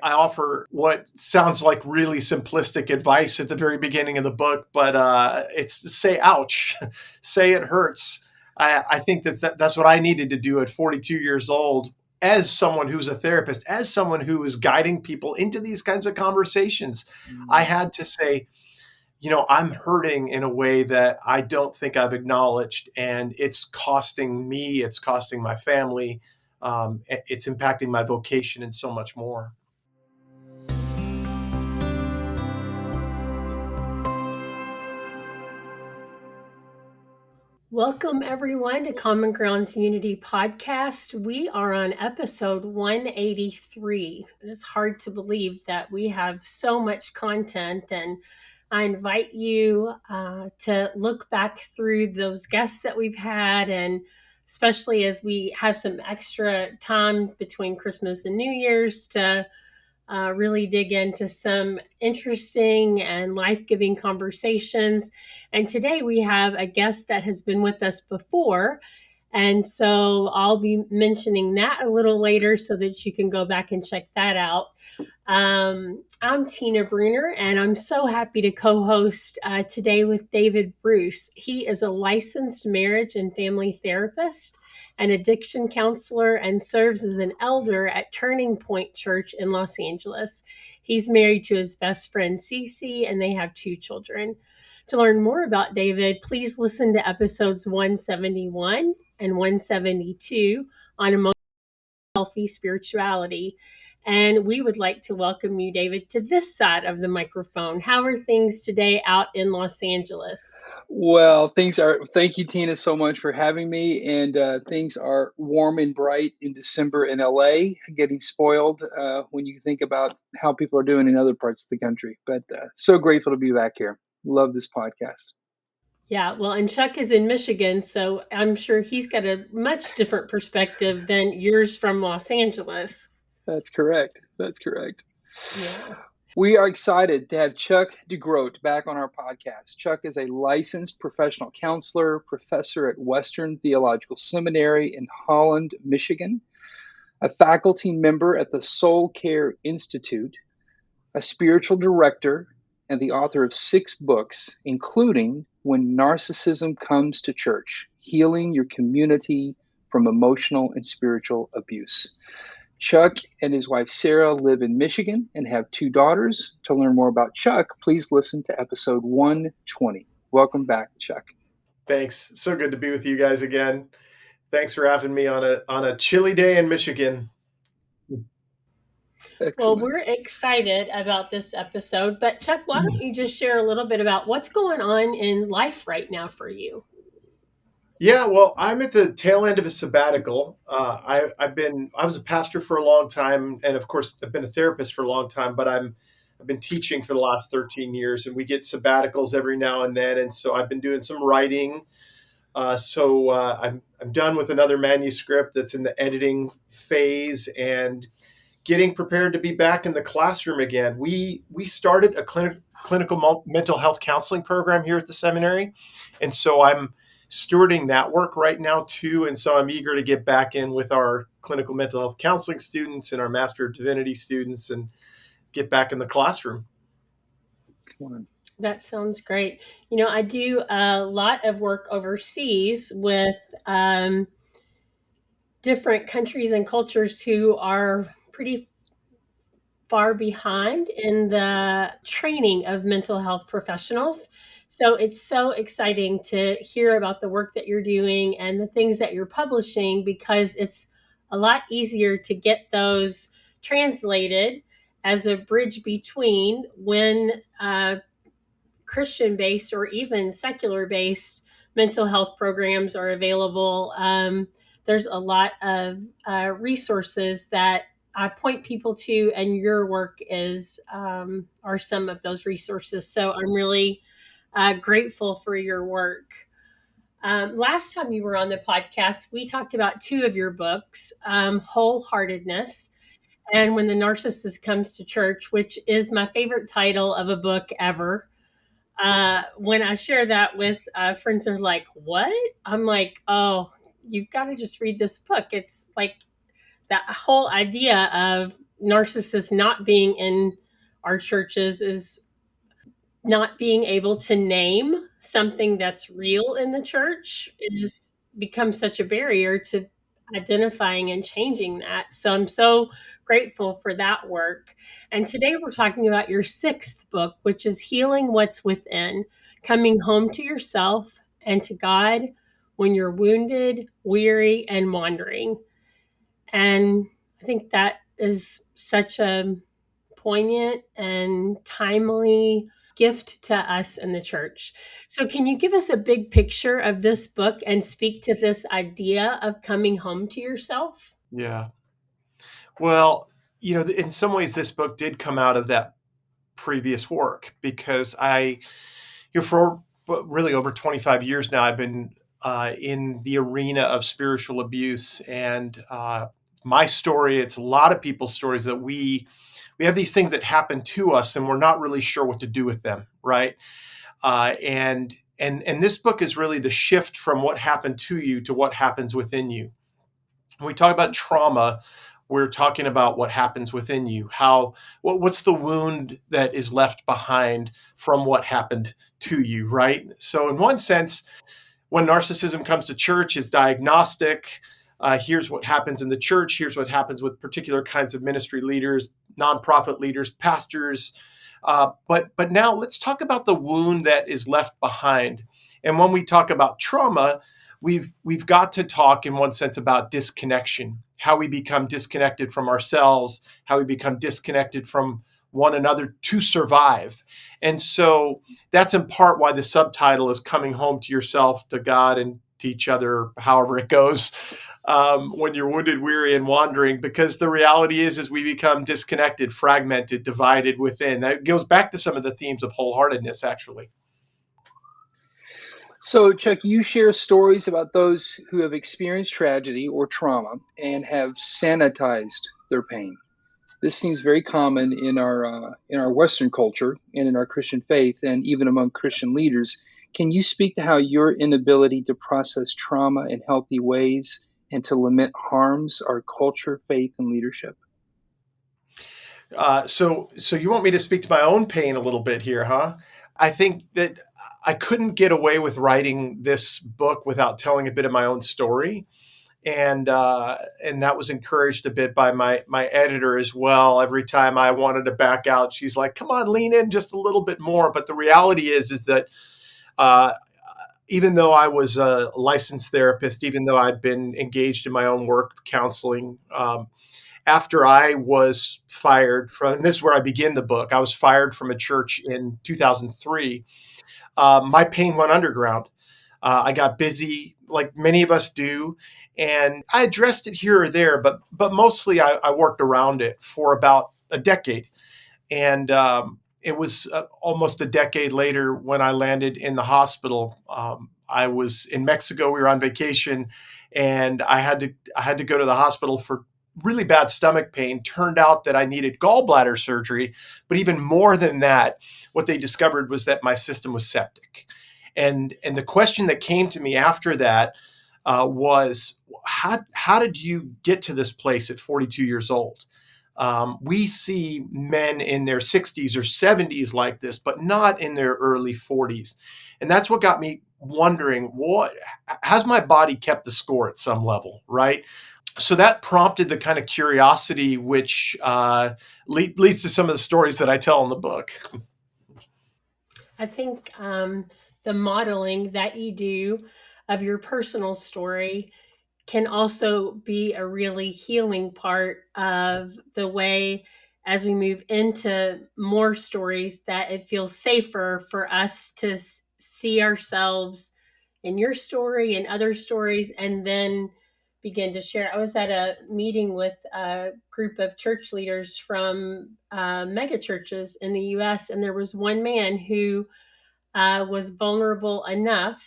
I offer what sounds like really simplistic advice at the very beginning of the book, but it's say ouch, say it hurts. I think that's what I needed to do at 42 years old as someone who's a therapist, as someone who is guiding people into these kinds of conversations. I had to say, I'm hurting in a way that I don't think I've acknowledged, and it's costing me, it's costing my family, it's impacting my vocation and so much more. Welcome, everyone, to Common Grounds Unity Podcast. We are on episode 183. It's hard to believe that we have so much content, and I invite you to look back through those guests that we've had, and especially as we have some extra time between Christmas and New Year's to really dig into some interesting and life-giving conversations. And today we have a guest that has been with us before. And so I'll be mentioning that a little later so that you can go back and check that out. I'm Tina Bruner, and I'm so happy to co-host today with David Bruce. He is a licensed marriage and family therapist, an addiction counselor, and serves as an elder at Turning Point Church in Los Angeles. He's married to his best friend, Cece, and they have 2 children. To learn more about David, please listen to episodes 171 and 172 on emotional healthy spirituality. And we would like to welcome you, David, to this side of the microphone. How are things today out in Los Angeles? Well, thank you, Tina, so much for having me. And things are warm and bright in December in LA, getting spoiled when you think about how people are doing in other parts of the country. But so grateful to be back here. Love this podcast. Yeah, well, and Chuck is in Michigan, so I'm sure he's got a much different perspective than yours from Los Angeles. That's correct. Yeah. We are excited to have Chuck DeGroat back on our podcast. Chuck is a licensed professional counselor, professor at Western Theological Seminary in Holland, Michigan, a faculty member at the Soul Care Institute, a spiritual director, and the author of 6 books, including When Narcissism Comes to Church, Healing Your Community from Emotional and Spiritual Abuse. Chuck and his wife Sarah live in Michigan and have 2 daughters. To learn more about Chuck, please listen to episode 120. Welcome back, Chuck. Thanks. So good to be with you guys again. Thanks for having me on a chilly day in Michigan. Excellent. Well, we're excited about this episode, but Chuck, why don't you just share a little bit about what's going on in life right now for you? Yeah, well, I'm at the tail end of a sabbatical. I was a pastor for a long time, and of course, I've been a therapist for a long time. But I've been teaching for the last 13 years, and we get sabbaticals every now and then. And so I've been doing some writing. I'm done with another manuscript that's in the editing phase and getting prepared to be back in the classroom again. We started a clinical mental health counseling program here at the seminary, and so I'm stewarding that work right now too. And so I'm eager to get back in with our clinical mental health counseling students and our Master of Divinity students and get back in the classroom. That sounds great. I do a lot of work overseas with different countries and cultures who are pretty far behind in the training of mental health professionals. So it's so exciting to hear about the work that you're doing and the things that you're publishing, because it's a lot easier to get those translated as a bridge between when Christian-based or even secular-based mental health programs are available. There's a lot of resources that I point people to, and your work are some of those resources. So I'm really grateful for your work. Last time you were on the podcast, we talked about 2 of your books, Wholeheartedness and When the Narcissist Comes to Church, which is my favorite title of a book ever. When I share that with friends, they're like, what? I'm like, oh, you've got to just read this book. It's like that whole idea of narcissists not being in our churches is not being able to name something that's real in the church is becomes such a barrier to identifying and changing that. So I'm so grateful for that work. And today we're talking about your sixth book, which is Healing What's Within, coming home to yourself and to God when you're wounded, weary, and wandering. And I think that is such a poignant and timely gift to us in the church. So, can you give us a big picture of this book and speak to this idea of coming home to yourself? Yeah. Well, in some ways, this book did come out of that previous work because for really over 25 years now, I've been in the arena of spiritual abuse. And my story, it's a lot of people's stories that we have these things that happen to us and we're not really sure what to do with them, right? And this book is really the shift from what happened to you to what happens within you. When we talk about trauma, we're talking about what happens within you. What's the wound that is left behind from what happened to you, right? So, in one sense, when narcissism comes to church, is diagnostic. Here's what happens in the church. Here's what happens with particular kinds of ministry leaders, nonprofit leaders, pastors. But now let's talk about the wound that is left behind. And when we talk about trauma, we've got to talk in one sense about disconnection, how we become disconnected from ourselves, how we become disconnected from one another to survive. And so that's in part why the subtitle is Coming Home to Yourself, to God, and to each other, however it goes, when you're wounded, weary, and wandering, because the reality is we become disconnected, fragmented, divided within. That goes back to some of the themes of wholeheartedness, actually. So, Chuck, you share stories about those who have experienced tragedy or trauma and have sanitized their pain. This seems very common in our Western culture and in our Christian faith, and even among Christian leaders. Can you speak to how your inability to process trauma in healthy ways and to lament harms our culture, faith, and leadership? So you want me to speak to my own pain a little bit here, huh? I think that I couldn't get away with writing this book without telling a bit of my own story, and that was encouraged a bit by my editor as well. Every time I wanted to back out, she's like, "Come on, lean in just a little bit more." But the reality is that uh, even though I was a licensed therapist, even though I'd been engaged in my own work counseling, after I was fired from, and this is where I begin the book, I was fired from a church in 2003. My pain went underground. I got busy, like many of us do, and I addressed it here or there, but mostly I worked around it for about a decade. And it was almost a decade later when I landed in the hospital. I was in Mexico. We were on vacation, and I had to go to the hospital for really bad stomach pain. Turned out that I needed gallbladder surgery, but even more than that, what they discovered was that my system was septic. And the question that came to me after that was, how did you get to this place at 42 years old? We see men in their 60s or 70s like this, but not in their early 40s. And that's what got me wondering, what has my body kept the score at some level, right? So that prompted the kind of curiosity which leads to some of the stories that I tell in the book. I think the modeling that you do of your personal story can also be a really healing part of the way as we move into more stories that it feels safer for us to see ourselves in your story and other stories and then begin to share. I was at a meeting with a group of church leaders from mega churches in the US, and there was one man who was vulnerable enough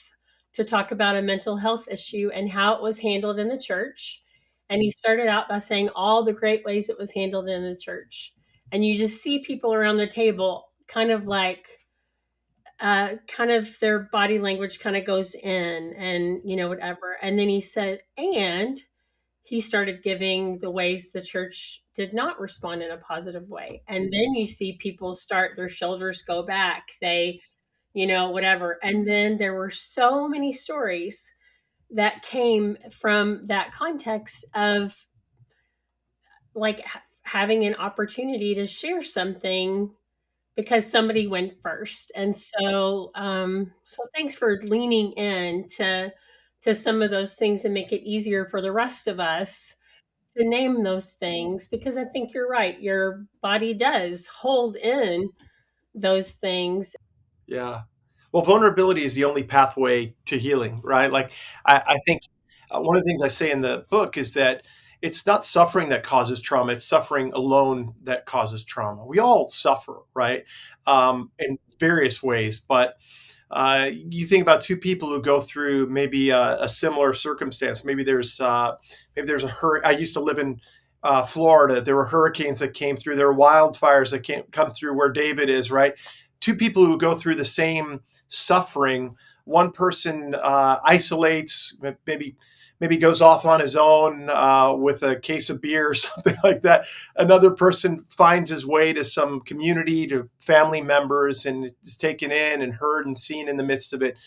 to talk about a mental health issue and how it was handled in the church. And he started out by saying all the great ways it was handled in the church. And you just see people around the table kind of like, kind of their body language kind of goes in and, whatever. And then he said, and he started giving the ways the church did not respond in a positive way. And then you see people start, their shoulders go back, they, whatever. And then there were so many stories that came from that context of like having an opportunity to share something because somebody went first. And so thanks for leaning in to some of those things and make it easier for the rest of us to name those things, because I think you're right. Your body does hold in those things. Yeah. Well, vulnerability is the only pathway to healing, right? Like, I think one of the things I say in the book is that it's not suffering that causes trauma, it's suffering alone that causes trauma. We all suffer, right? In various ways. But you think about two people who go through maybe a similar circumstance. Maybe there's a hurricane. I used to live in Florida. There were hurricanes that came through. There were wildfires that come through where David is, right? Two people who go through the same suffering. One person isolates, maybe goes off on his own with a case of beer or something like that. Another person finds his way to some community, to family members, and is taken in and heard and seen in the midst of it.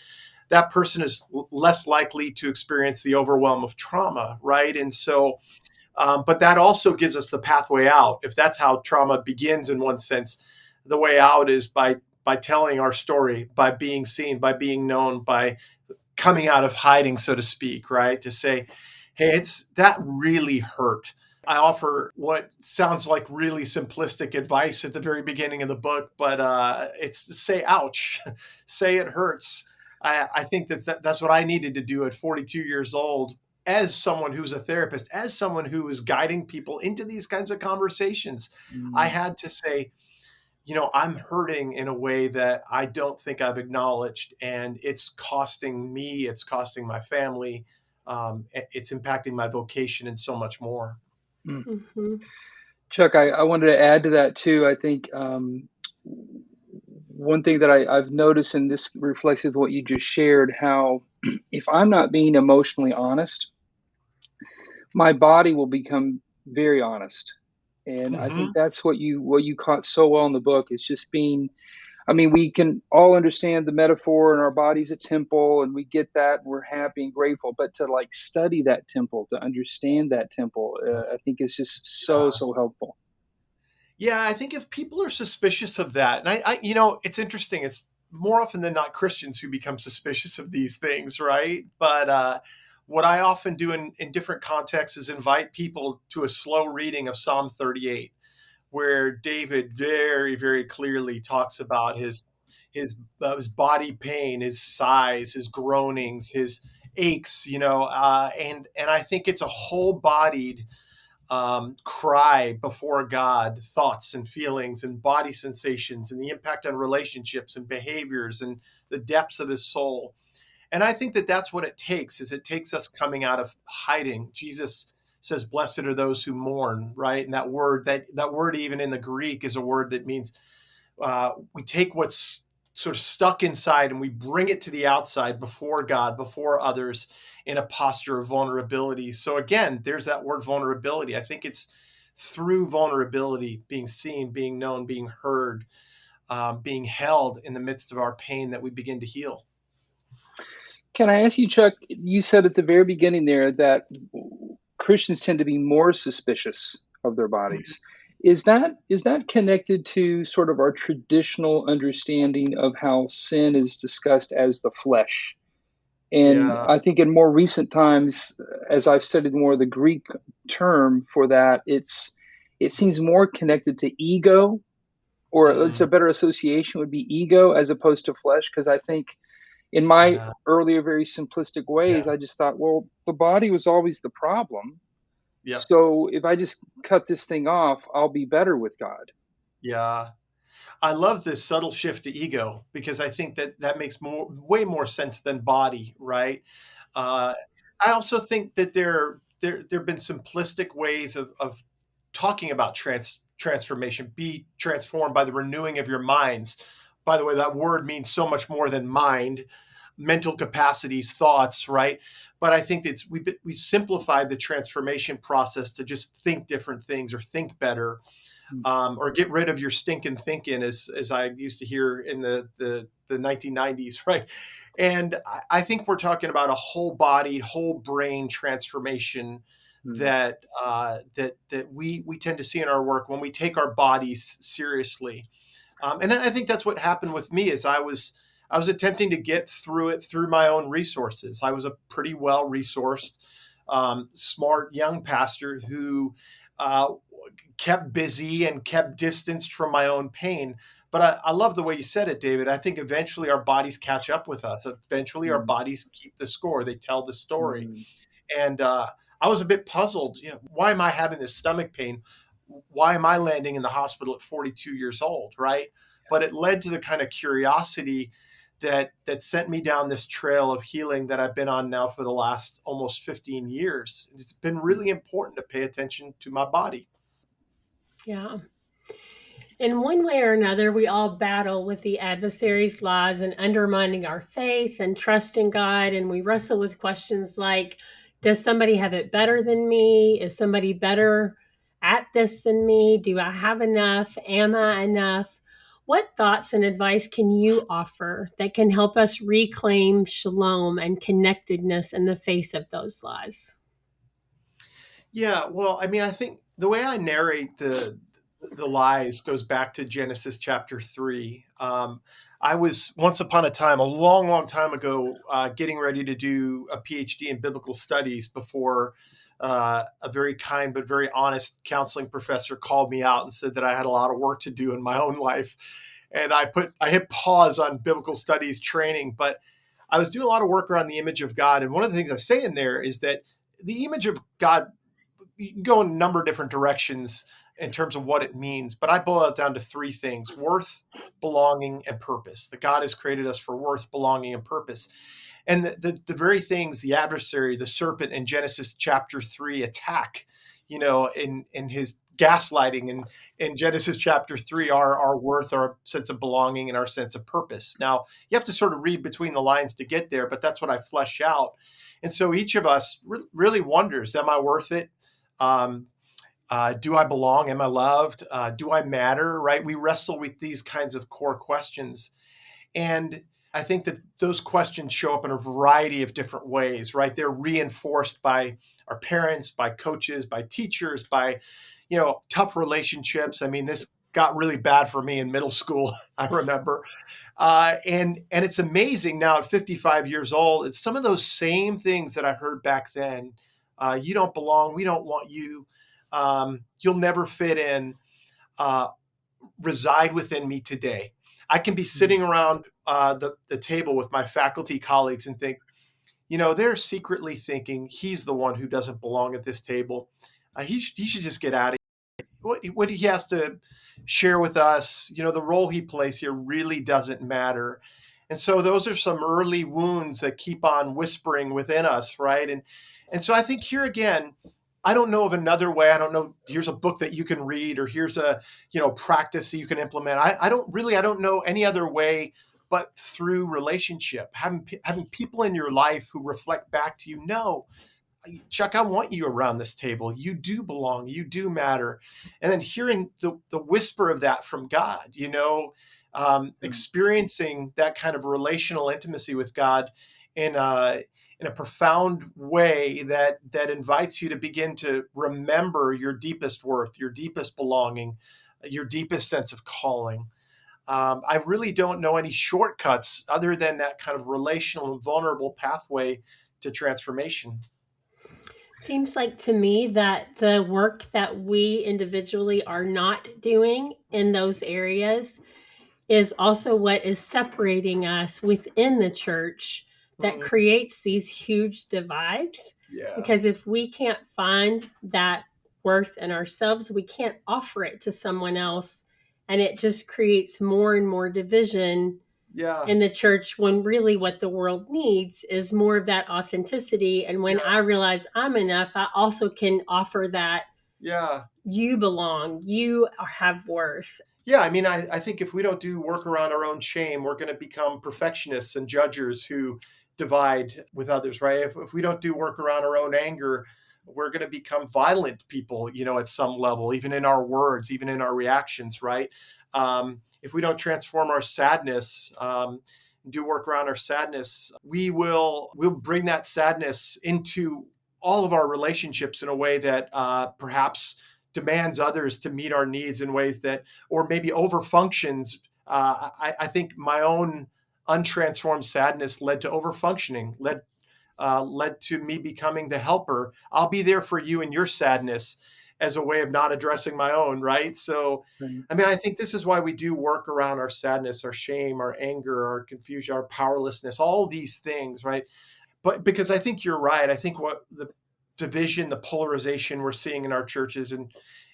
That person is less likely to experience the overwhelm of trauma, right? And so, but that also gives us the pathway out. If that's how trauma begins, in one sense, the way out is by telling our story, by being seen, by being known, by coming out of hiding, so to speak, right? To say, hey, it's that really hurt. I offer what sounds like really simplistic advice at the very beginning of the book, but it's say ouch, say it hurts. I think that's what I needed to do at 42 years old, as someone who's a therapist, as someone who is guiding people into these kinds of conversations. I Mm. had to say, I'm hurting in a way that I don't think I've acknowledged, and it's costing me, it's costing my family, it's impacting my vocation and so much more. Mm. Hmm. Chuck, I wanted to add to that too. I think one thing that I've noticed, and this reflects with what you just shared, how if I'm not being emotionally honest, my body will become very honest. And I think Hmm. that's what you caught so well in the book is just being. I mean, we can all understand the metaphor and our body's a temple, and we get that, and we're happy and grateful. But to like study that temple, to understand that temple, I think is just so Yeah. so helpful. Yeah, I think if people are suspicious of that, and it's interesting. It's more often than not Christians who become suspicious of these things, right? But what I often do in different contexts is invite people to a slow reading of Psalm 38, where David very, very clearly talks about his body pain, his sighs, his groanings, his aches, and I think it's a whole bodied cry before God, thoughts and feelings and body sensations and the impact on relationships and behaviors and the depths of his soul. And I think that that's what it takes. Is it takes us coming out of hiding. Jesus says, "Blessed are those who mourn," right? And that word, even in the Greek, is a word that means we take what's sort of stuck inside and we bring it to the outside before God, before others, in a posture of vulnerability. So again, there's that word vulnerability. I think it's through vulnerability, being seen, being known, being heard, being held in the midst of our pain, that we begin to heal. Can I ask you, Chuck? You said at the very beginning there that Christians tend to be more suspicious of their bodies. Is that connected to sort of our traditional understanding of how sin is discussed as the flesh? And Yeah. I think in more recent times, as I've studied more of the Greek term for that, it seems more connected to ego, or at least a Mm, better association would be ego as opposed to flesh. Because I think in my yeah. earlier, very simplistic ways, Yeah. I just thought, well, the body was always the problem. Yep. So if I just cut this thing off, I'll be better with God. Yeah. I love this subtle shift to ego, because I think that makes way more sense than body, right? Uh, I also think that there have been simplistic ways of talking about transformation. Be transformed by the renewing of your minds. By the way, that word means so much more than mind. mental capacities, thoughts, right? But I think it's we simplified the transformation process to just think different things or think better, or get rid of your stinking thinking, as I used to hear in the 1990s, right? And I think we're talking about a whole body, whole brain transformation Mm, that we tend to see in our work when we take our bodies seriously. And I think that's what happened with me. Is I was attempting to get through it through my own resources. I was a pretty well resourced, smart young pastor who uh, kept busy and kept distanced from my own pain. But I love the way you said it, David. I think eventually our bodies catch up with us. Eventually, our mm, bodies keep the score. They tell the story. mm, And I was a bit puzzled. Why am I having this stomach pain? Why am I landing in the hospital at 42 years old? Right. But it led to the kind of curiosity that sent me down this trail of healing that I've been on now for the last almost 15 years. It's been mm, really important to pay attention to my body. Yeah. In one way or another, we all battle with the adversary's lies and undermining our faith and trust in God. And we wrestle with questions like, does somebody have it better than me? Is somebody better at this than me? Do I have enough? Am I enough? What thoughts and advice can you offer that can help us reclaim shalom and connectedness in the face of those lies? Yeah, well, I mean, I think the way I narrate the lies goes back to Genesis chapter 3. I was once upon a time, a long, long time ago, getting ready to do a PhD in biblical studies before a very kind but very honest counseling professor called me out and said that I had a lot of work to do in my own life. And I hit pause on biblical studies training, but I was doing a lot of work around the image of God. And one of the things I say in there is that the image of God, you can go in a number of different directions in terms of what it means, but I boil it down to three things: worth, belonging, and purpose. That God has created us for worth, belonging, and purpose. And the very things the adversary, the serpent in Genesis chapter 3 attack, in his gaslighting in Genesis chapter 3, our worth, our sense of belonging, and our sense of purpose. Now, you have to sort of read between the lines to get there, but that's what I flesh out. And so each of us really wonders, am I worth it? Um, do I belong? Am I loved? Do I matter? Right? We wrestle with these kinds of core questions. And I think that those questions show up in a variety of different ways, right? They're reinforced by our parents, by coaches, by teachers, by, tough relationships. I mean, this got really bad for me in middle school, I remember. And it's amazing now at 55 years old, it's some of those same things that I heard back then. You don't belong. We don't want you. You'll never fit in. Uh, Reside within me today. I can be mm, sitting around the table with my faculty colleagues and think, they're secretly thinking he's the one who doesn't belong at this table. He should just get out of here. What he has to share with us, the role he plays here really doesn't matter. And so those are some early wounds that keep on whispering within us, right? And so I think here again, I don't know of another way. I don't know. Here's a book that you can read, or here's a practice that you can implement. I don't know any other way but through relationship, having people in your life who reflect back to you. No, Chuck, I want you around this table. You do belong. You do matter. And then hearing the whisper of that from God, mm, experiencing that kind of relational intimacy with God in a profound way that invites you to begin to remember your deepest worth, your deepest belonging, your deepest sense of calling. I really don't know any shortcuts other than that kind of relational and vulnerable pathway to transformation. Seems like to me that the work that we individually are not doing in those areas is also what is separating us within the church that Mm, creates these huge divides. yeah. Because if we can't find that worth in ourselves, we can't offer it to someone else. And it just creates more and more division Yeah. in the church when really what the world needs is more of that authenticity. And when I Yeah. realize I'm enough, I also can offer that Yeah. you belong, you have worth. Yeah, I mean, I think if we don't do work around our own shame, we're going to become perfectionists and judges who divide with others, right? If we don't do work around our own anger, we're going to become violent people, at some level, even in our words, even in our reactions, right? If we don't transform our sadness, do work around our sadness, we'll bring that sadness into all of our relationships in a way that perhaps demands others to meet our needs in ways that, or maybe over functions. I think my own untransformed sadness led to over functioning, led to me becoming the helper. I'll be there for you in your sadness as a way of not addressing my own, right? So, Right. I mean, I think this is why we do work around our sadness, our shame, our anger, our confusion, our powerlessness, all these things, right? But because I think you're right. I think what the division, the polarization we're seeing in our churches and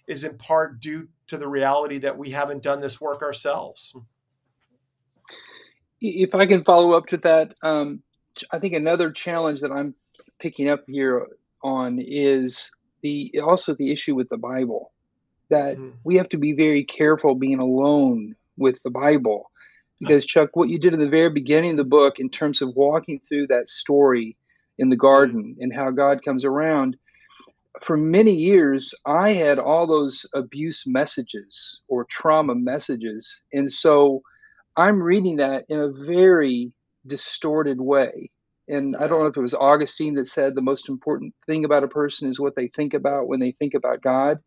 is in part due to the reality that we haven't done this work ourselves. If I can follow up to that, I think another challenge that I'm picking up here on is the issue with the Bible, that Mm, we have to be very careful being alone with the Bible. Because, Chuck, what you did in the very beginning of the book, in terms of walking through that story in the mm, garden and how God comes around, for many years, I had all those abuse messages or trauma messages. And so I'm reading that in a very distorted way. And I don't yeah. know if it was Augustine that said the most important thing about a person is what they think about when they think about God.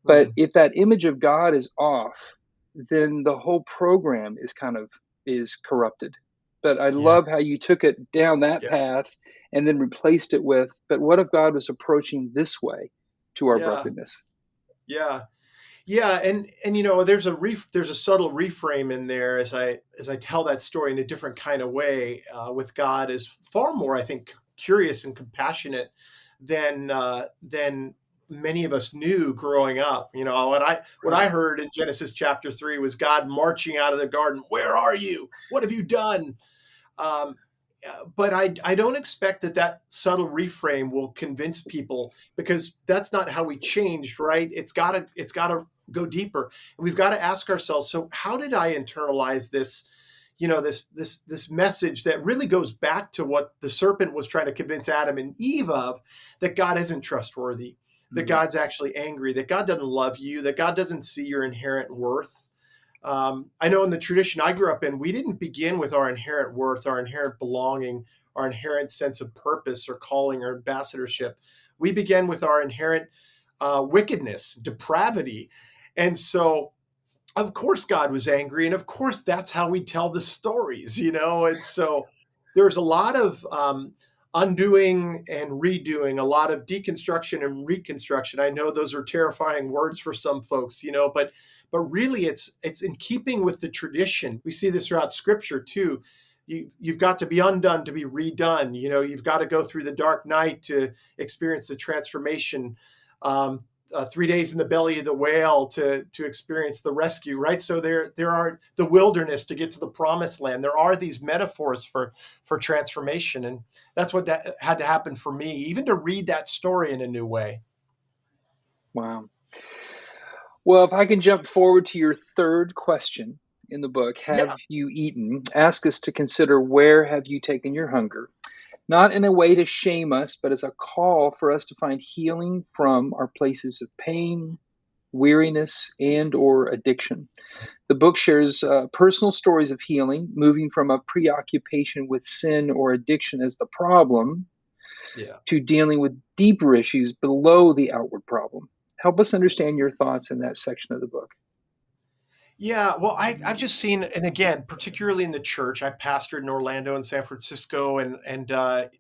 But Mm, if that image of God is off, then the whole program is corrupted. But I yeah. love how you took it down that Yeah. path and then replaced it with, but what if God was approaching this way to our Yeah. brokenness? Yeah. Yeah, and there's a subtle reframe in there as I tell that story in a different kind of way. With God is far more, I think, curious and compassionate than many of us knew growing up. What I Right. heard in Genesis chapter 3 was God marching out of the garden. Where are you? What have you done? Um, but I don't expect that subtle reframe will convince people, because that's not how we changed, right? It's gotta go deeper, and we've got to ask ourselves. So how did I internalize this? This message that really goes back to what the serpent was trying to convince Adam and Eve of, that God isn't trustworthy, that Mhm. God's actually angry, that God doesn't love you, that God doesn't see your inherent worth. I know in the tradition I grew up in, we didn't begin with our inherent worth, our inherent belonging, our inherent sense of purpose or calling or ambassadorship. We began with our inherent wickedness, depravity. And so, of course, God was angry. And of course, that's how we tell the stories. And so there's a lot of undoing and redoing, a lot of deconstruction and reconstruction. I know those are terrifying words for some folks, but really it's in keeping with the tradition. We see this throughout scripture too. You've got to be undone to be redone. You've got to go through the dark night to experience the transformation. 3 days in the belly of the whale to experience the rescue, right? So there are the wilderness to get to the promised land. There are these metaphors for transformation, and that's what had to happen for me, even to read that story in a new way. Wow. Well, if I can jump forward to your third question in the book, have Yeah, you eaten? Ask us to consider, where have you taken your hunger? Not in a way to shame us, but as a call for us to find healing from our places of pain, weariness, and or addiction. The book shares personal stories of healing, moving from a preoccupation with sin or addiction as the problem yeah. to dealing with deeper issues below the outward problem. Help us understand your thoughts in that section of the book. Yeah, well, I've just seen, and again, particularly in the church, I pastored in Orlando and San Francisco, and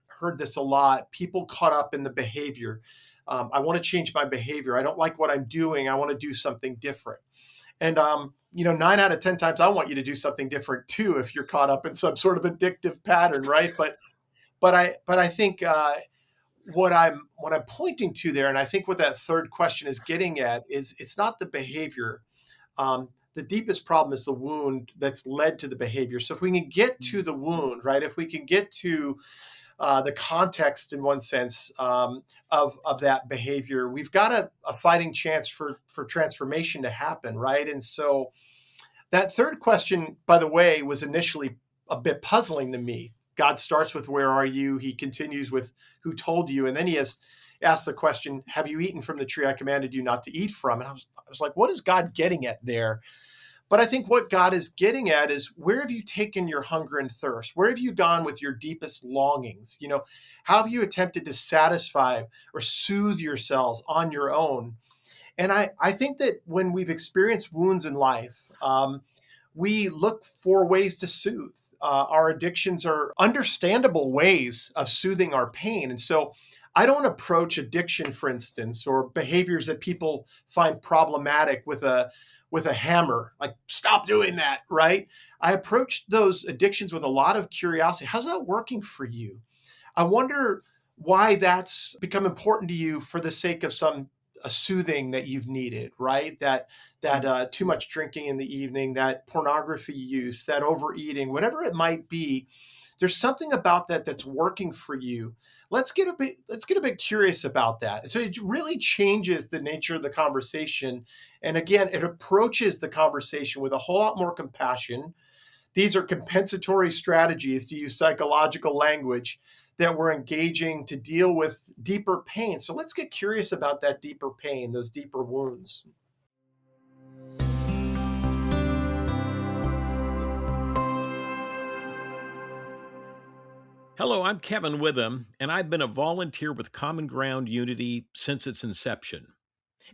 heard this a lot. People caught up in the behavior. I want to change my behavior. I don't like what I'm doing. I want to do something different. And 9 out of 10 times, I want you to do something different too if you're caught up in some sort of addictive pattern, right? But I think what I'm pointing to there, and I think what that third question is getting at, is it's not the behavior. The deepest problem is the wound that's led to the behavior. So if we can get to the wound, right? If we can get to the context, in one sense, of that behavior, we've got a fighting chance for transformation to happen, right? And so, That third question, by the way, was initially a bit puzzling to me. God starts with, where are you? He continues with, who told you? And then he has asked the question, have you eaten from the tree I commanded you not to eat from? And I was like, what is God getting at there? But I think what God is getting at is, where have you taken your hunger and thirst? Where have you gone with your deepest longings? How have you attempted to satisfy or soothe yourselves on your own? And I think that when we've experienced wounds in life, we look for ways to soothe. Our addictions are understandable ways of soothing our pain. And so I don't approach addiction, for instance, or behaviors that people find problematic with a hammer, like, stop doing that, right? I approach those addictions with a lot of curiosity. How's that working for you? I wonder why that's become important to you for the sake of some a soothing that you've needed, right? That too much drinking in the evening, that pornography use, that overeating, whatever it might be. There's something about that that's working for you. Let's get a bit curious about that. So it really changes the nature of the conversation, and again, it approaches the conversation with a whole lot more compassion. These are compensatory strategies, to use psychological language, that we're engaging to deal with deeper pain. So let's get curious about that deeper pain, those deeper wounds. Hello, I'm Kevin Witham, and I've been a volunteer with Common Ground Unity since its inception.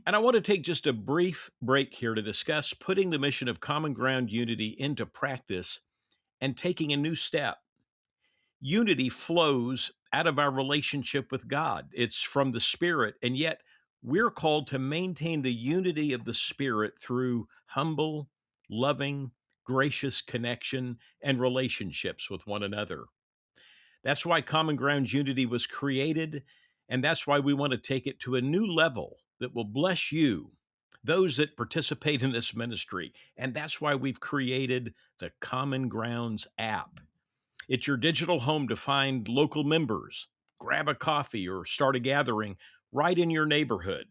And I want to take just a brief break here to discuss putting the mission of Common Ground Unity into practice and taking a new step. Unity flows out of our relationship with God, it's from the Spirit, and yet we're called to maintain the unity of the Spirit through humble, loving, gracious connection and relationships with one another. That's why Common Ground Unity was created, and that's why we want to take it to a new level that will bless you, those that participate in this ministry. And that's why we've created the Common Grounds app. It's your digital home to find local members, grab a coffee, or start a gathering right in your neighborhood.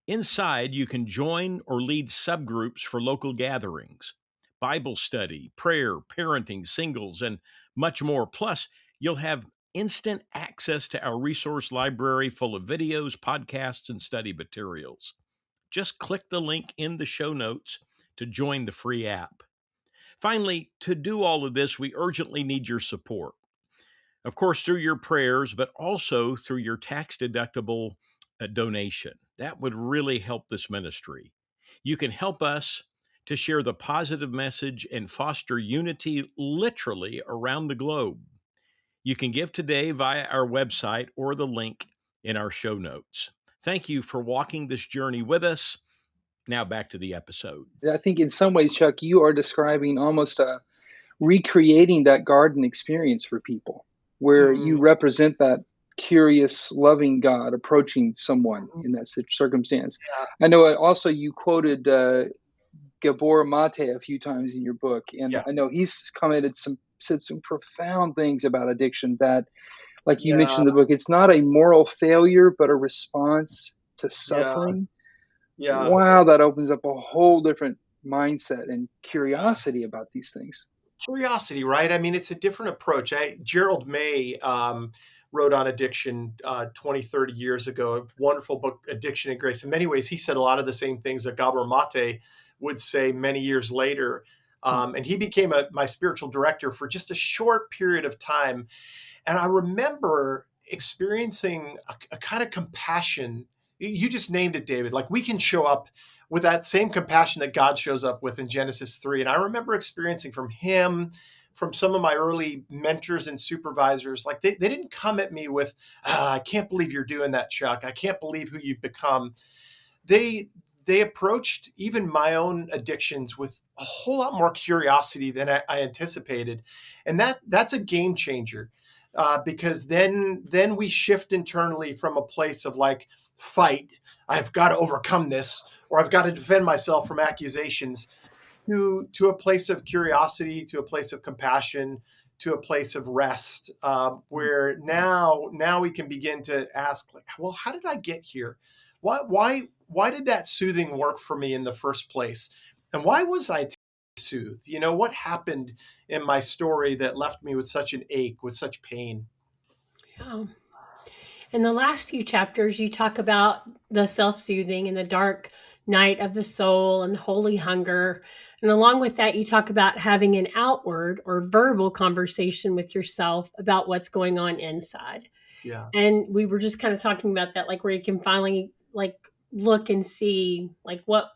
Inside, you can join or lead subgroups for local gatherings, Bible study, prayer, parenting, singles, and much more. Plus, you'll have instant access to our resource library full of videos, podcasts, and study materials. Just click the link in the show notes to join the free app. Finally, to do all of this, we urgently need your support. Of course, through your prayers, but also through your tax deductible donation. That would really help this ministry. You can help us to share the positive message and foster unity literally around the globe. You can give today via our website or the link in our show notes. Thank you for walking this journey with us. Now back to the episode. I think in some ways, Chuck, you are describing almost recreating that garden experience for people, where Mm, you represent that curious, loving God approaching someone mhm. in that circumstance. Yeah, I know also you quoted Gabor Mate a few times in your book, and yeah, I know he's said some profound things about addiction that, like you yeah, mentioned in the book, it's not a moral failure, but a response to yeah, suffering. yeah. Wow, that opens up a whole different mindset and curiosity about these things. Curiosity, right? I mean, it's a different approach. Gerald May wrote on addiction 20, 30 years ago, a wonderful book, Addiction and Grace. In many ways, he said a lot of the same things that Gabor Mate would say many years later. Hmm. And he became my spiritual director for just a short period of time. And I remember experiencing a kind of compassion. You just named it, David. Like, we can show up with that same compassion that God shows up with in Genesis 3. And I remember experiencing from him, from some of my early mentors and supervisors, like they didn't come at me with, I can't believe you're doing that, Chuck. I can't believe who you've become. They approached even my own addictions with a whole lot more curiosity than I anticipated, and that's a game changer, because then we shift internally from a place of, like, fight. I've got to overcome this, or I've got to defend myself from accusations, to a place of curiosity, to a place of compassion, to a place of rest, where now we can begin to ask, like, well, how did I get here? Why did that soothing work for me in the first place? And why was I soothe? What happened in my story that left me with such an ache, with such pain? Yeah. In the last few chapters, you talk about the self soothing and the dark night of the soul and holy hunger. And along with that, you talk about having an outward or verbal conversation with yourself about what's going on inside. Yeah. And we were just kind of talking about that, like where you can finally like look and see like what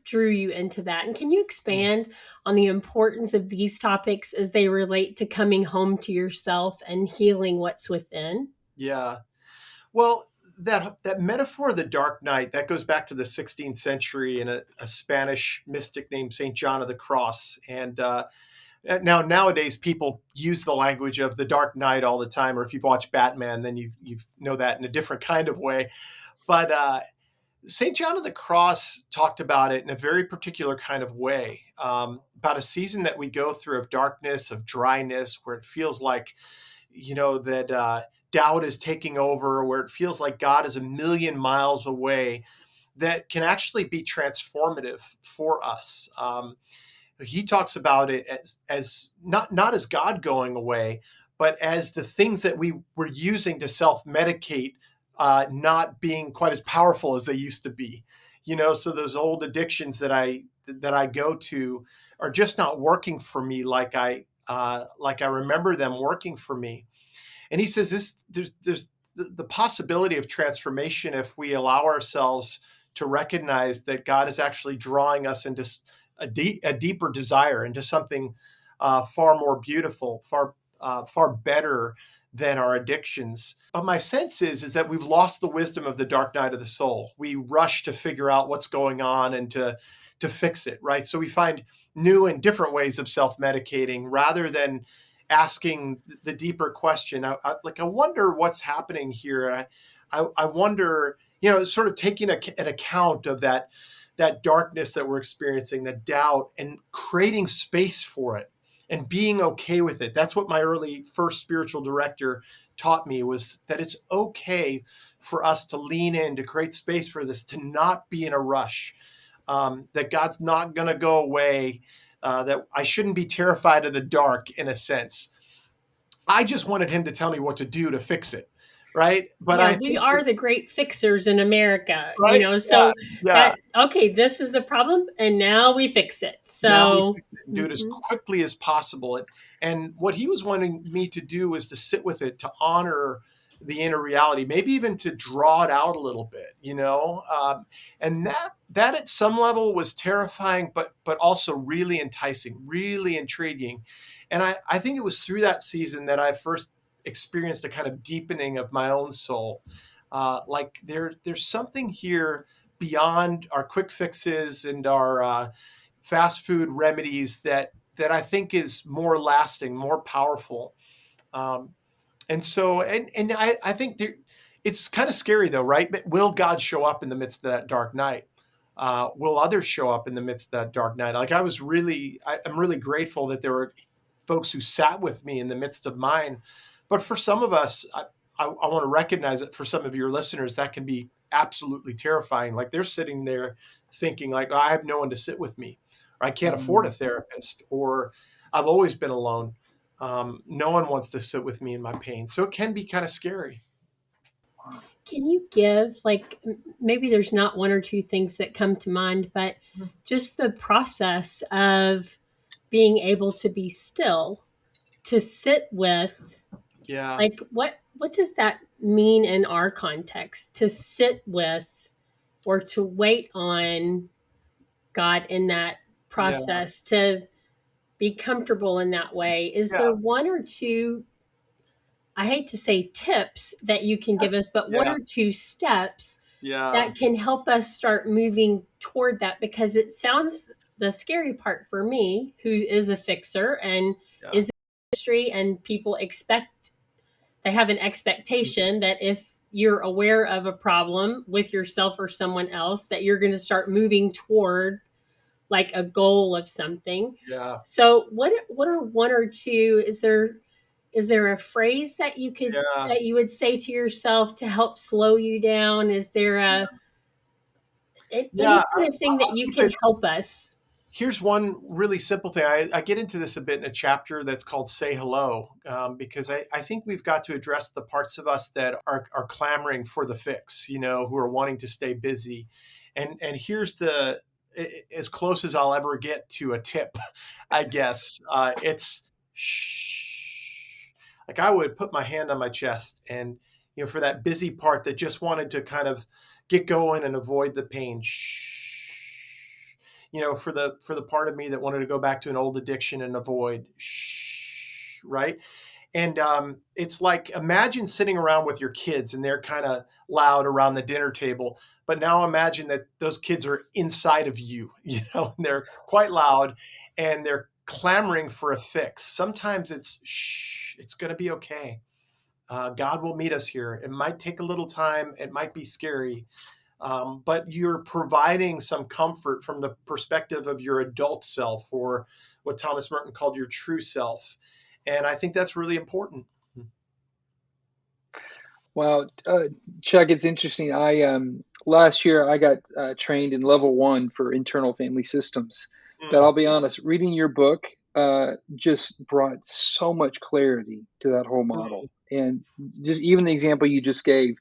drew you into that. And can you Mm. expand on the importance of these topics as they relate to coming home to yourself and healing what's within? Yeah. Well, that metaphor of the Dark Night, that goes back to the 16th century and a Spanish mystic named Saint John of the Cross. And now nowadays people use the language of the Dark Knight all the time. Or if you've watched Batman, then you know that in a different kind of way. But St. John of the Cross talked about it in a very particular kind of way, about a season that we go through of darkness, of dryness, where it feels like, that doubt is taking over, where it feels like God is a million miles away, that can actually be transformative for us. He talks about it as not as God going away, but as the things that we were using to self medicate not being quite as powerful as they used to be. So those old addictions that I go to are just not working for me like I remember them working for me. And he says there's the possibility of transformation if we allow ourselves to recognize that God is actually drawing us into a deeper desire, into something far more beautiful, far better than our addictions. But my sense is that we've lost the wisdom of the dark night of the soul. We rush to figure out what's going on and to fix it, right? So we find new and different ways of self-medicating rather than asking the deeper question. I wonder what's happening here. I wonder, sort of taking an account of that darkness that we're experiencing, the doubt, and creating space for it and being okay with it. That's what my early first spiritual director taught me, was that it's okay for us to lean in, to create space for this, to not be in a rush, that God's not going to go away, that I shouldn't be terrified of the dark in a sense. I just wanted him to tell me what to do to fix it, right? But Yeah, I we think are that, the great fixers in America, right? Yeah, so yeah. that okay, this is the problem and now we fix it. Now we So fix it and do it as mhm. quickly as possible. And what he was wanting me to do was to sit with it, to honor the inner reality, maybe even to draw it out a little bit, and that at some level was terrifying, but also really enticing, really intriguing. And I think it was through that season that I first experienced a kind of deepening of my own soul. Like there's something here beyond our quick fixes and our fast food remedies that I think is more lasting, more powerful. Um, and I think it's kind of scary though, right? But will God show up in the midst of that dark night? Will others show up in the midst of that dark night? Like I'm really grateful that there were folks who sat with me in the midst of mine. But for some of us, I want to recognize that for some of your listeners, that can be absolutely terrifying. Like they're sitting there thinking, like, I have no one to sit with me, or I can't afford a Mm. therapist, or I've always been alone. No one wants to sit with me in my pain. So it can be kind of scary. Wow. Can you give like maybe there's not one or two things that come to mind, but just the process of being able to be still, to sit with Yeah. like what does that mean in our context to sit with or to wait on God in that Yeah. process, to be comfortable in that way? Is Yeah. there one or two, I hate to say tips that you can give us, but one Yeah. or two steps Yeah. that can help us start moving toward that? Because it sounds, the scary part for me, who is a fixer and Yeah. is in the industry, and people expect, they have an expectation that if you're aware of a problem with yourself or someone else, that you're going to start moving toward like a goal of something. Yeah. So what are one or two, is there a phrase that you could, Yeah. that you would say to yourself to help slow you down? Is there Yeah. a Yeah. any kind of thing that I'll you keep can it. help us? Here's one really simple thing. I get into this a bit in a chapter that's called Say Hello, because I think we've got to address the parts of us that are clamoring for the fix, who are wanting to stay busy. And here's as close as I'll ever get to a tip, I guess. It's shh. Like I would put my hand on my chest and, for that busy part that just wanted to kind of get going and avoid the pain. Shh. For the part of me that wanted to go back to an old addiction and avoid, shh, right? And it's like, imagine sitting around with your kids and they're kind of loud around the dinner table. But now imagine that those kids are inside of you, and they're quite loud and they're clamoring for a fix. Sometimes it's, shh, it's going to be okay. God will meet us here. It might take a little time. It might be scary. But you're providing some comfort from the perspective of your adult self, or what Thomas Merton called your true self. And I think that's really important. Well, Chuck, it's interesting. I last year I got trained in level 1 for internal family systems. But Mm. I'll be honest, reading your book just brought so much clarity to that whole model. And just even the example you just gave,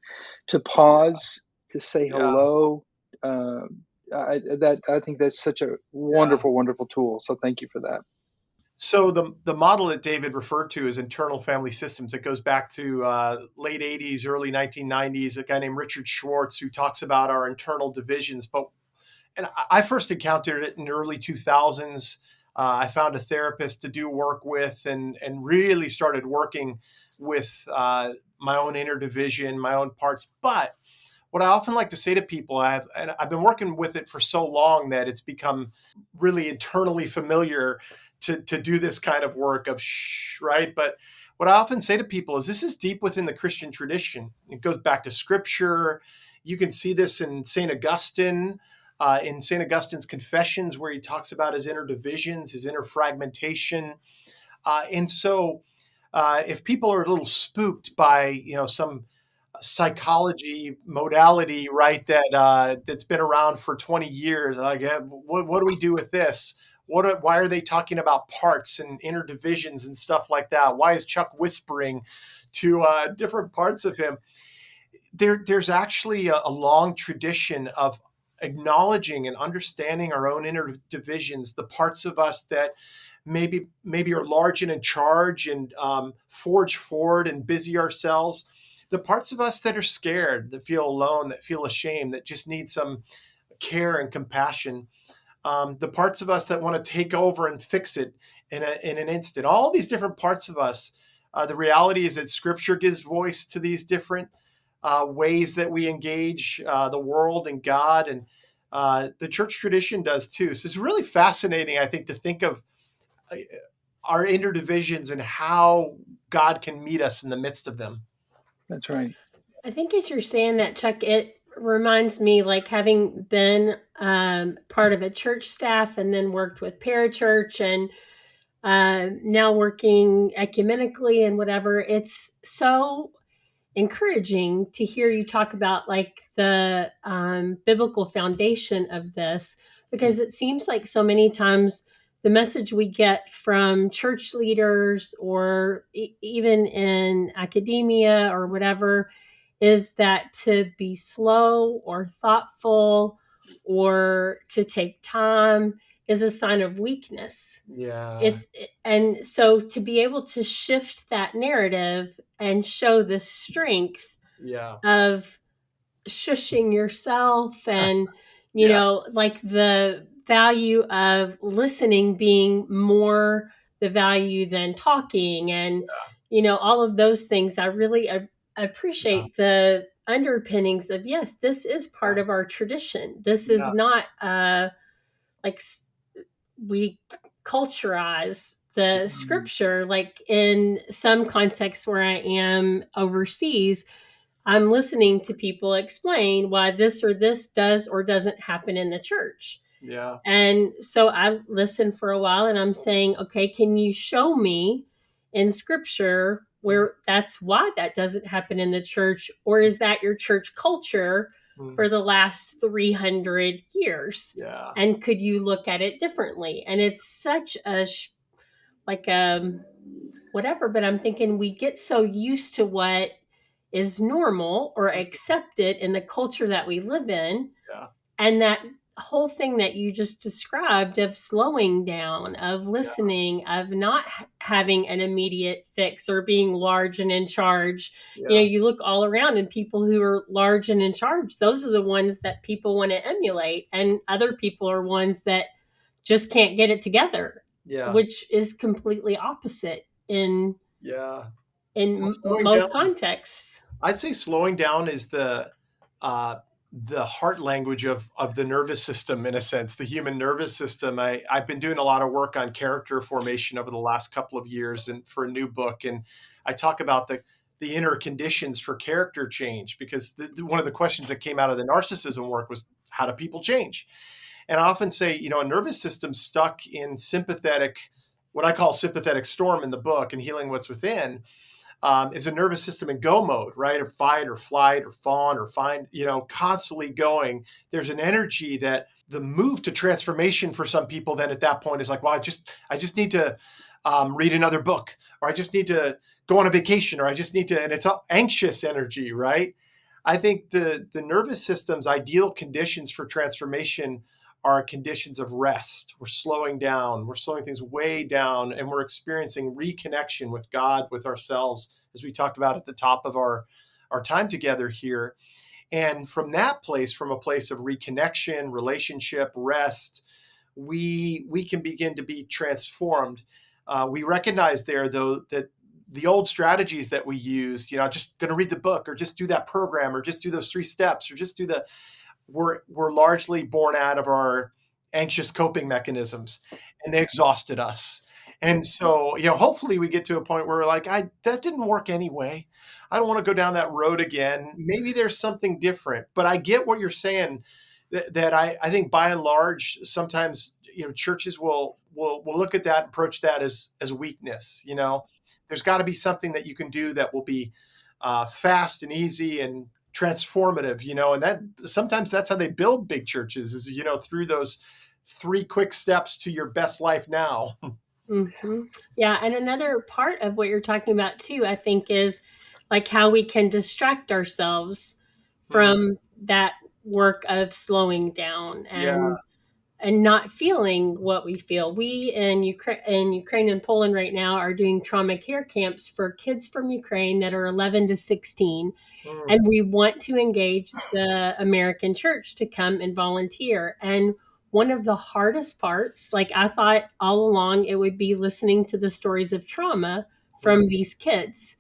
to pause, to say Yeah, hello, I think that's such a yeah. wonderful, wonderful tool. So thank you for that. So the model that David referred to is internal family systems. It goes back to late 80s, early 1990s. A guy named Richard Schwartz who talks about our internal divisions. And I first encountered it in the early 2000s. I found a therapist to do work with, and really started working with my own inner division, my own parts. But what I often like to say to people, I've been working with it for so long that it's become really internally familiar to do this kind of work of shh, right? But what I often say to people is this is deep within the Christian tradition. It goes back to scripture. You can see this in St. Augustine, in St. Augustine's Confessions, where he talks about his inner divisions, his inner fragmentation. And so if people are a little spooked by, some psychology modality, right? That's been around for 20 years. Like, what do we do with this? Why are they talking about parts and inner divisions and stuff like that? Why is Chuck whispering to different parts of him? There's actually a long tradition of acknowledging and understanding our own inner divisions, the parts of us that maybe are large and in charge and forge forward and busy ourselves, the parts of us that are scared, that feel alone, that feel ashamed, that just need some care and compassion, the parts of us that want to take over and fix it in an instant, all these different parts of us. The reality is that scripture gives voice to these different ways that we engage the world and God, and the church tradition does too. So it's really fascinating, I think, to think of our inner divisions and how God can meet us in the midst of them. That's right. I think as you're saying that, Chuck, it reminds me, like, having been part of a church staff and then worked with parachurch, and now working ecumenically and whatever. It's so encouraging to hear you talk about, like, the biblical foundation of this, because it seems like so many times the message we get from church leaders, or even in academia or whatever, is that to be slow or thoughtful or to take time is a sign of weakness. Yeah, It's And so to be able to shift that narrative and show the strength yeah, of shushing yourself, and yeah, like the value of listening being more the value than talking, and all of those things, I really yeah, appreciate the underpinnings of, yes, this is part of our tradition. This is yeah, not like we culturize the mhm, scripture. Like in some contexts where I am overseas, I'm listening to people explain why this or this does or doesn't happen in the church. yeah, And so I listened for a while, and I'm saying, okay, can you show me in scripture mhm, where that's why that doesn't happen in the church? Or is that your church culture? Mm. for the last 300 years? Yeah. And could you look at it differently? And it's such a like whatever, but I'm thinking we get so used to what is normal or accepted in the culture that we live in, Yeah. and that whole thing that you just described of slowing down, of Yeah. listening, of not having an immediate fix or being large and in charge. You know, Yeah. you look all around and people who are large and in charge, those are the ones that people want to emulate. And other people are ones that just can't get it together, Yeah. which is completely opposite Yeah. Well, in slowing down, most contexts. I'd say slowing down is uh, the heart language of the nervous system, in a sense, the human nervous system. I've been doing a lot of work on character formation over the last couple of years, and for a new book, and I talk about the inner conditions for character change, because one of the questions that came out of the narcissism work was, how do people change? And I often say, a nervous system stuck in sympathetic, what I call sympathetic storm in the book, and Healing What's Within, is a nervous system in go mode, right? Or fight or flight or fawn or find, constantly going. There's an energy that the move to transformation for some people then at that point is like, well, I just need to read another book, or I just need to go on a vacation, or I just need to, and it's all anxious energy, right? I think the nervous system's ideal conditions for transformation are conditions of rest. We're slowing down, we're slowing things way down, and we're experiencing reconnection with God, with ourselves, as we talked about at the top of our time together here. And from that place, from a place of reconnection, relationship, rest, we can begin to be transformed. We recognize there, though, that the old strategies that we used, just going to read the book, or just do that program, or just do those 3 steps, or just do were largely born out of our anxious coping mechanisms, and they exhausted us. And so, hopefully we get to a point where we're like, that didn't work anyway. I don't want to go down that road again. Maybe there's something different. But I get what you're saying, that I think by and large, sometimes, churches will look at that, approach that as weakness. There's got to be something that you can do that will be fast and easy and transformative, and that sometimes that's how they build big churches, is, through those 3 quick steps to your best life now. Mm-hmm. Yeah. And another part of what you're talking about too, I think, is like how we can distract ourselves Mm, from that work of slowing down yeah. and not feeling what we feel. We in Ukraine and Poland right now are doing trauma care camps for kids from Ukraine that are 11 to 16. Mm, And we want to engage the American church to come and volunteer. And one of the hardest parts, like I thought all along, it would be listening to the stories of trauma mm, from these kids.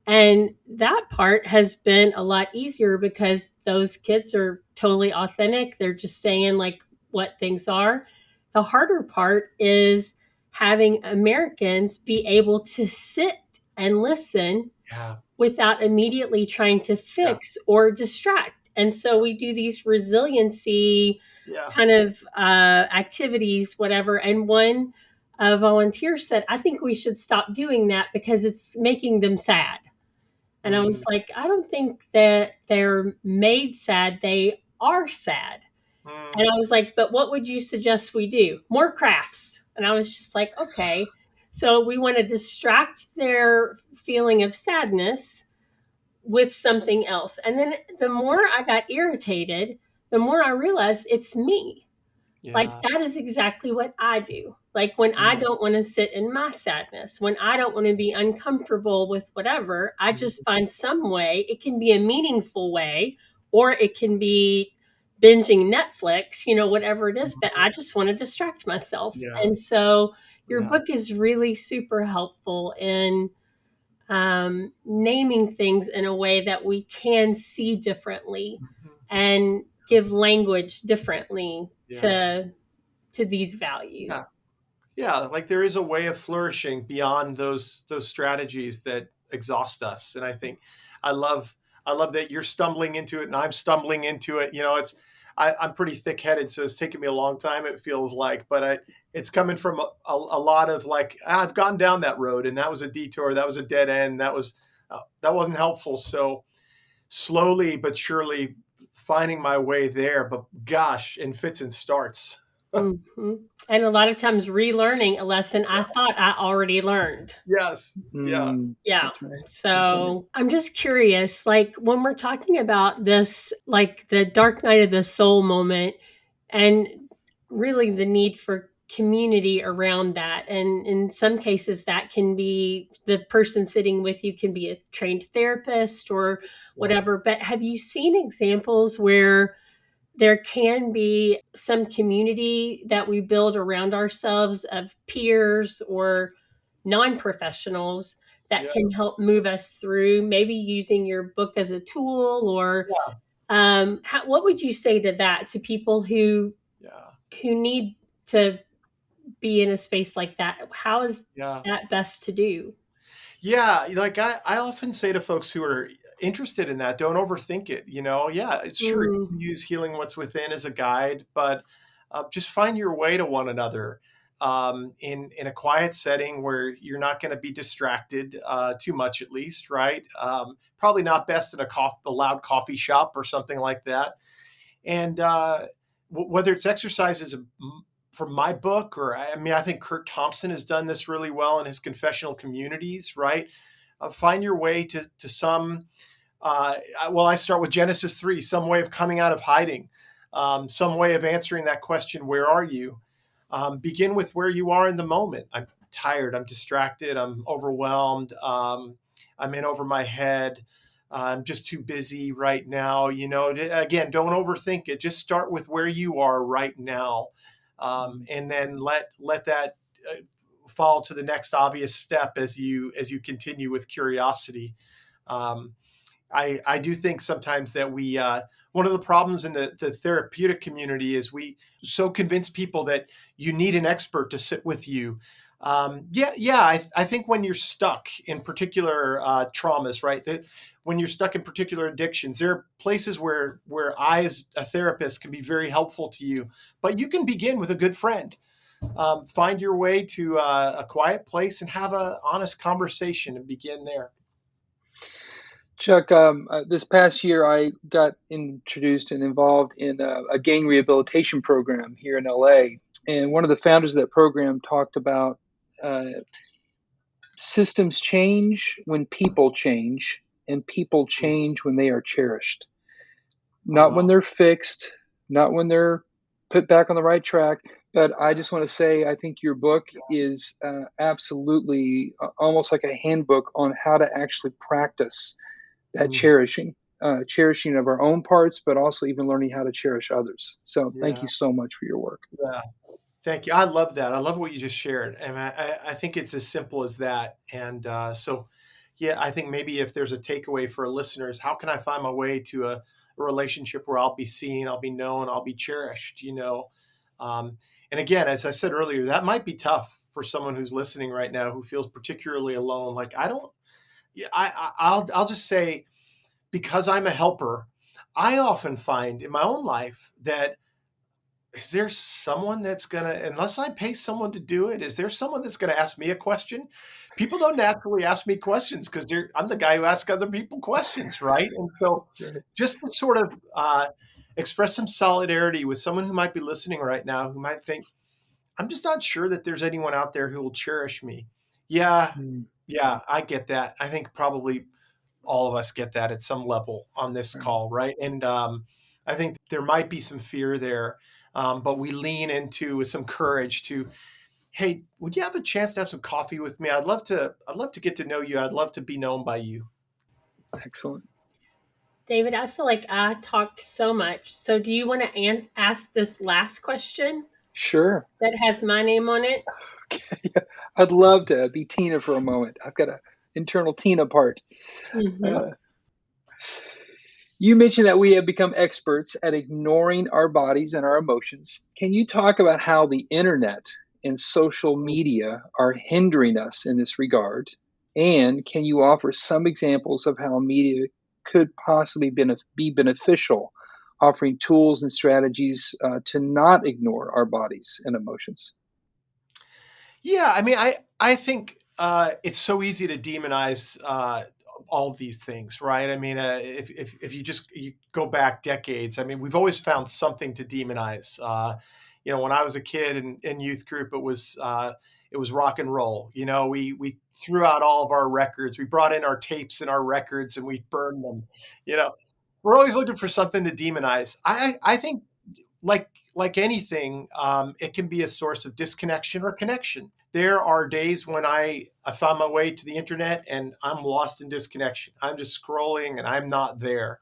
And that part has been a lot easier because those kids are totally authentic. They're just saying like what things are. The harder part is having Americans be able to sit and listen yeah. without immediately trying to Yeah. fix or distract. And so we do these resiliency Yeah. kind of activities, whatever. And one volunteer said, I think we should stop doing that because it's making them sad. And I was Mm, like, I don't think that they're made sad. They are sad. mm, And I was like, but what would you suggest we do? More crafts. And I was just like, okay. So we want to distract their feeling of sadness with something else. And then the more I got irritated, the more I realized it's me. Like yeah. that is exactly what I do. Like when I Mm, don't want to sit in my sadness, when I don't want to be uncomfortable with whatever, I just mm, find some way. It can be a meaningful way, or it can be binging Netflix, whatever it is, but mhm. I just want to distract myself. Yeah. And so your Yeah. book is really super helpful in naming things in a way that we can see differently Mhm. and give language differently Yeah. to these Yeah. values. Yeah, like there is a way of flourishing beyond those strategies that exhaust us. And I think I love I love that you're stumbling into it and I'm stumbling into it. I'm pretty thick headed, so it's taken me a long time, it feels like, but it's coming from a lot of like, I've gone down that road, and that was a detour, that was a dead end, that wasn't helpful. So slowly but surely finding my way there, but gosh, in fits and starts. Hmm. And a lot of times relearning a lesson I thought I already learned. Yes. Yeah. Mm, Yeah. that's right. That's right. So I'm just curious, like when we're talking about this, like the dark night of the soul moment, and really the need for community around that. And in some cases, that can be the person sitting with you can be a trained therapist or Yeah. whatever. But have you seen examples where there can be some community that we build around ourselves of peers or non-professionals that Yeah. can help move us through, maybe using your book as a tool? Or what would you say to that, to people Yeah. who need to be in a space like that? How is Yeah. that best to do? Yeah, like I often say to folks who are interested in that, don't overthink it. Yeah, it's sure you Mm, can use healing what's within as a guide, but just find your way to one another in a quiet setting where you're not going to be distracted too much, at least, right? Probably not best in a loud coffee shop or something like that. And whether it's exercises from my book, or I mean, I think Kurt Thompson has done this really well in his confessional communities, right? Find your way to some. Well, I start with Genesis 3, some way of coming out of hiding, some way of answering that question, where are you? Begin with where you are in the moment. I'm tired, I'm distracted, I'm overwhelmed, I'm in over my head. I'm just too busy right now. Again, don't overthink it. Just start with where you are right now, Mm. and then let that fall to the next obvious step as you continue with curiosity. Um, I do think sometimes that we one of the problems in the therapeutic community is we so convince people that you need an expert to sit with you. Yeah. I think when you're stuck in particular traumas, right? That when you're stuck in particular addictions, there are places where I, as a therapist, can be very helpful to you. But you can begin with a good friend. Find your way to a quiet place and have an honest conversation and begin there. Chuck, this past year I got introduced and involved in a gang rehabilitation program here in LA. And one of the founders of that program talked about uh, systems change when people change, and people change when they are cherished. Oh, Not when wow. they're fixed, not when they're put back on the right track. But I Yeah. just want to say, I think your book is absolutely almost like a handbook on how to actually practice that Mm, cherishing of our own parts, but also even learning how to cherish others. So thank yeah. you so much for your work. Yeah. Thank you. I love that. I love what you just shared. And I think it's as simple as that. And yeah, I think maybe if there's a takeaway for listeners, how can I find my way to a relationship where I'll be seen, I'll be known, I'll be cherished? Um, and again, as I said earlier, that might be tough for someone who's listening right now who feels particularly alone. Like I don't, yeah, I'll just say, because I'm a helper, I often find in my own life that is there someone that's gonna, unless I pay someone to do it, is there someone that's gonna ask me a question? People don't naturally ask me questions because I'm the guy who asks other people questions, right? And so That's right. just to sort of express some solidarity with someone who might be listening right now, who might think, I'm just not sure that there's anyone out there who will cherish me. Yeah, Mm, yeah, I get that. I think probably all of us get that at some level on this right. call, right? And I think there might be some fear there, but we lean into with some courage to, hey, would you have a chance to have some coffee with me? I'd love to. I'd love to get to know you. I'd love to be known by you. Excellent. David, I feel like I talked so much. So, do you want to ask this last question Sure. that has my name on it? I'd love to be Tina for a moment. I've got a internal Tina part. Hmm. Uh, you mentioned that we have become experts at ignoring our bodies and our emotions. Can you talk about how the internet and social media are hindering us in this regard? And can you offer some examples of how media could possibly be beneficial, offering tools and strategies to not ignore our bodies and emotions? Yeah, I mean, I think it's so easy to demonize all of these things, right? I mean, if you go back decades, I mean, we've always found something to demonize. When I was a kid in youth group, it was rock and roll. We threw out all of our records. We brought in our tapes and our records, and we burned them. You know, we're always looking for something to demonize. I think like anything, it can be a source of disconnection or connection. There are days when I found my way to the internet and I'm lost in disconnection. I'm just scrolling and I'm not there.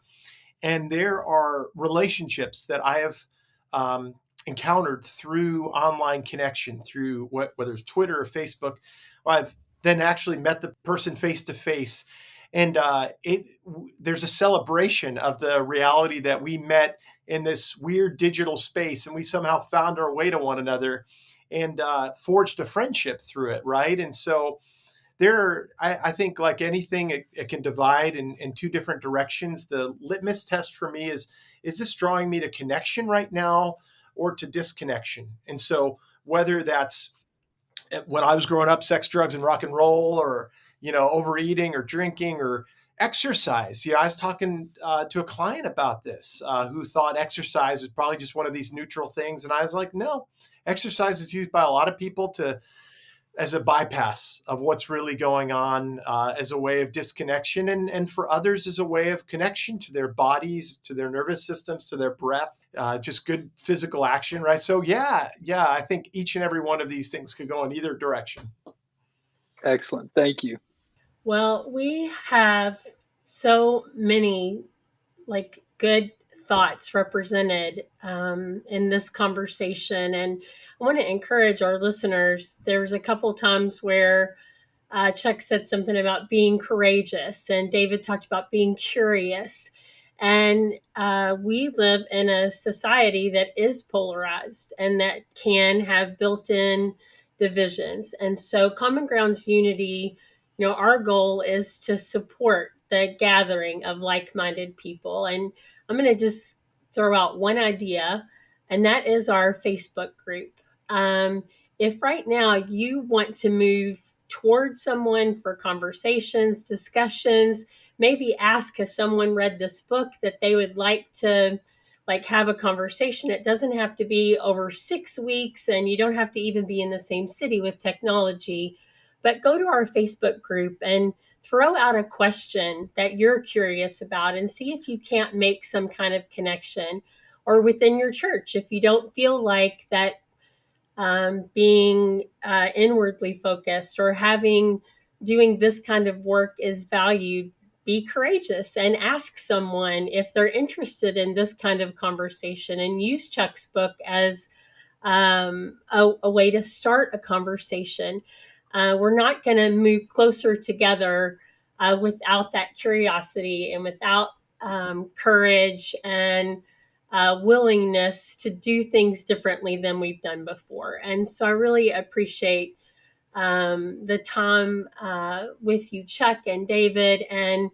And there are relationships that I have encountered through online connection, through whether it's Twitter or Facebook. I've then actually met the person face to face, and there's a celebration of the reality that we met in this weird digital space, and we somehow found our way to one another and forged a friendship through it, right? And so I think like anything, it can divide in two different directions. The litmus test for me is this drawing me to connection right now or to disconnection? And so whether that's when I was growing up, sex, drugs, and rock and roll, or overeating or drinking or exercise. I was talking to a client about this who thought exercise was probably just one of these neutral things, and I was like, no, exercise is used by a lot of people as a bypass of what's really going on, as a way of disconnection, and for others as a way of connection to their bodies, to their nervous systems, to their breath, just good physical action, right? So yeah, I think each and every one of these things could go in either direction. Excellent. Thank you. Well, we have so many good thoughts represented in this conversation, and I want to encourage our listeners. There's a couple times where Chuck said something about being courageous, and David talked about being curious. And we live in a society that is polarized and that can have built in divisions. And so, Common Grounds Unity, our goal is to support the gathering of like minded people. And I'm going to just throw out one idea, and that is our Facebook group. If right now you want to move towards someone for conversations, discussions, maybe ask, has someone read this book that they would like to have a conversation. It doesn't have to be over 6 weeks, and you don't have to even be in the same city with technology, but go to our Facebook group and throw out a question that you're curious about and see if you can't make some kind of connection. Or within your church, if you don't feel like that being inwardly focused or doing this kind of work is valued, be courageous and ask someone if they're interested in this kind of conversation, and use Chuck's book as a way to start a conversation. We're not going to move closer together without that curiosity and without courage and willingness to do things differently than we've done before. And so I really appreciate the time with you, Chuck and David, and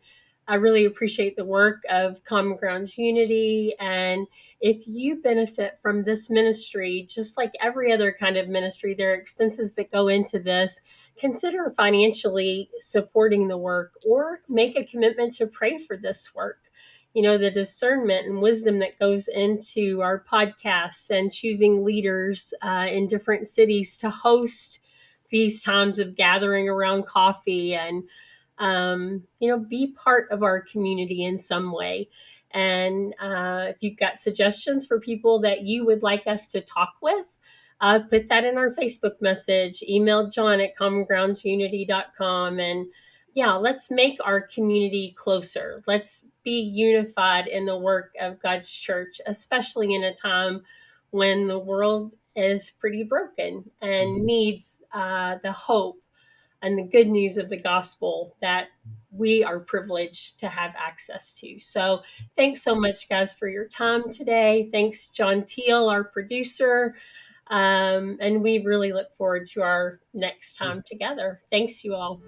I really appreciate the work of Common Grounds Unity. And if you benefit from this ministry, just like every other kind of ministry, there are expenses that go into this. Consider financially supporting the work or make a commitment to pray for this work. The discernment and wisdom that goes into our podcasts and choosing leaders in different cities to host these times of gathering around coffee and be part of our community in some way. And if you've got suggestions for people that you would like us to talk with, put that in our Facebook message, email John at commongroundsunity.com. And yeah, let's make our community closer. Let's be unified in the work of God's church, especially in a time when the world is pretty broken and needs the hope and the good news of the gospel that we are privileged to have access to. So thanks so much, guys, for your time today. Thanks, John Teal, our producer. And we really look forward to our next time together. Thanks, you all.